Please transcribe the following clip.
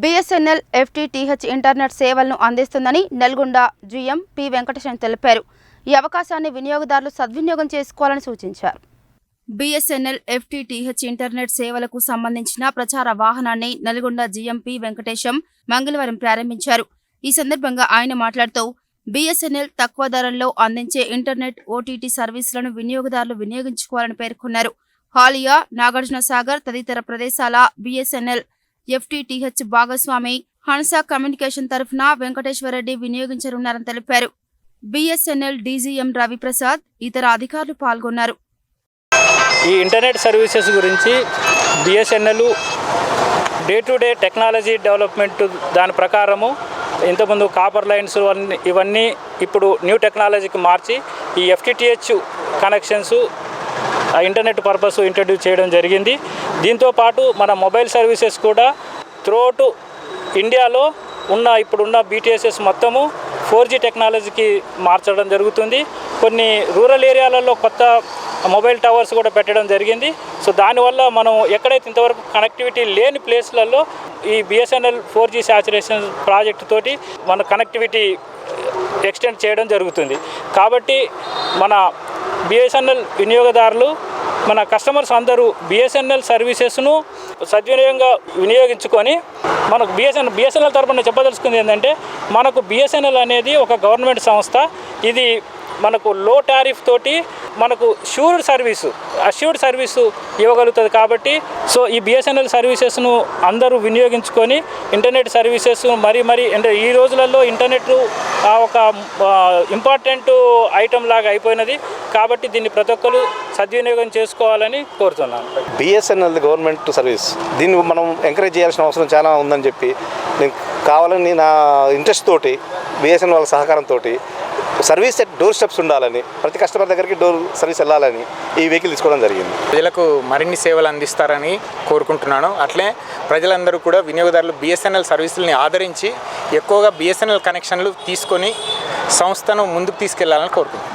BSNL FTTH internet సేవలను అందిస్తుందని Nalgonda GM P Venkatesan తెలిపారు. ఈ అవకాశాన్ని వినియోగదారులు సద్వినియోగం చేసుకోవాలని సూచించారు. బిఎస్ఎన్ఎల్ ఎఫ్టిటిహెచ్ ఇంటర్నెట్ సేవలకు సంబంధించిన ప్రచార వాహనాన్ని నల్గొండ జీఎం పి వెంకటేశం మంగళవారం ప్రారంభించారు. ఈ సందర్భంగా ఆయన మాట్లాడుతూ బిఎస్ఎన్ఎల్ తక్కువ ధరల్లో అందించే ఇంటర్నెట్ ఓటీటీ సర్వీసులను వినియోగదారులు వినియోగించుకోవాలని పేర్కొన్నారు. హాలియా, నాగార్జునసాగర్ తదితర ప్రదేశాల బిఎస్ఎన్ఎల్ ఎఫ్టిటిహెచ్ భాగస్వామి హన్సా కమ్యూనికేషన్ తరఫున వెంకటేశ్వరరెడ్డి వినియోగించనున్నారని తెలిపారు. బిఎస్ఎన్ఎల్ డీజీఎం రవిప్రసాద్ ఇతర అధికారులు పాల్గొన్నారు. ఈ ఇంటర్నెట్ సర్వీసెస్ గురించి BSNL day to day technology development దాని ప్రకారము ఇంతకుముందు కాపర్ లైన్స్ ఇవన్నీ ఇప్పుడు న్యూ టెక్నాలజీకి మార్చి ఈ FTTH connections internet purpose introduce చేయడం జరిగింది. దీంతోపాటు మన మొబైల్ సర్వీసెస్ కూడా త్రూఅవుట్ ఇండియాలో ఇప్పుడున్న బీటీఎస్ఎస్ మొత్తము 4G టెక్నాలజీకి మార్చడం జరుగుతుంది. కొన్ని రూరల్ ఏరియాలలో కొత్త మొబైల్ టవర్స్ కూడా పెట్టడం జరిగింది. సో దానివల్ల మనం ఎక్కడైతే ఇంతవరకు కనెక్టివిటీ లేని ప్లేస్లలో ఈ బిఎస్ఎన్ఎల్ 4G సాచురేషన్ ప్రాజెక్ట్ తోటి మన కనెక్టివిటీ ఎక్స్టెండ్ చేయడం జరుగుతుంది. కాబట్టి మన బిఎస్ఎన్ఎల్ వినియోగదారులు మన కస్టమర్స్ అందరూ బిఎస్ఎన్ఎల్ సర్వీసెస్ను సద్వినియోగంగా వినియోగించుకొని మనకు బిఎస్ఎన్ఎల్ తరపున చెప్పదలుచుకుంది ఏంటంటే, మనకు బిఎస్ఎన్ఎల్ అనేది ఒక గవర్నమెంట్ సంస్థ. ఇది మనకు లో టారిఫ్ తోటి మనకు అష్యూర్డ్ సర్వీసు ఇవ్వగలుగుతుంది. కాబట్టి సో ఈ బిఎస్ఎన్ఎల్ సర్వీసెస్ను అందరూ వినియోగించుకొని ఇంటర్నెట్ సర్వీసెస్ మరీ అంటే ఈ రోజులలో ఇంటర్నెట్ ఒక ఇంపార్టెంట్ ఐటమ్ లాగా అయిపోయినది. కాబట్టి దీన్ని ప్రతి ఒక్కరు సద్వినియోగం చేసుకోవాలని కోరుతున్నాను. బిఎస్ఎన్ఎల్ గవర్నమెంట్ సర్వీస్, దీన్ని మనం ఎంకరేజ్ చేయాల్సిన అవసరం చాలా ఉందని చెప్పి నేను కావాలని నా ఇంట్రెస్ట్ తోటి బిఎస్ఎన్ఎల్ వాళ్ళ సహకారంతో సర్వీస్ ఎట్ డోర్ స్టెప్స్ ఉండాలని, ప్రతి కస్టమర్ దగ్గరికి డోర్ సర్వీస్ వెళ్ళాలని ఈ వెహికల్ తీసుకోవడం జరిగింది. ప్రజలకు మరిన్ని సేవలు అందిస్తారని కోరుకుంటున్నాను. అట్లే ప్రజలందరూ కూడా వినియోగదారులు బిఎస్ఎన్ఎల్ సర్వీసులని ఆదరించి ఎక్కువగా బిఎస్ఎన్ఎల్ కనెక్షన్లు తీసుకొని సంస్థను ముందుకు తీసుకెళ్లాలని కోరుకుంటున్నాను.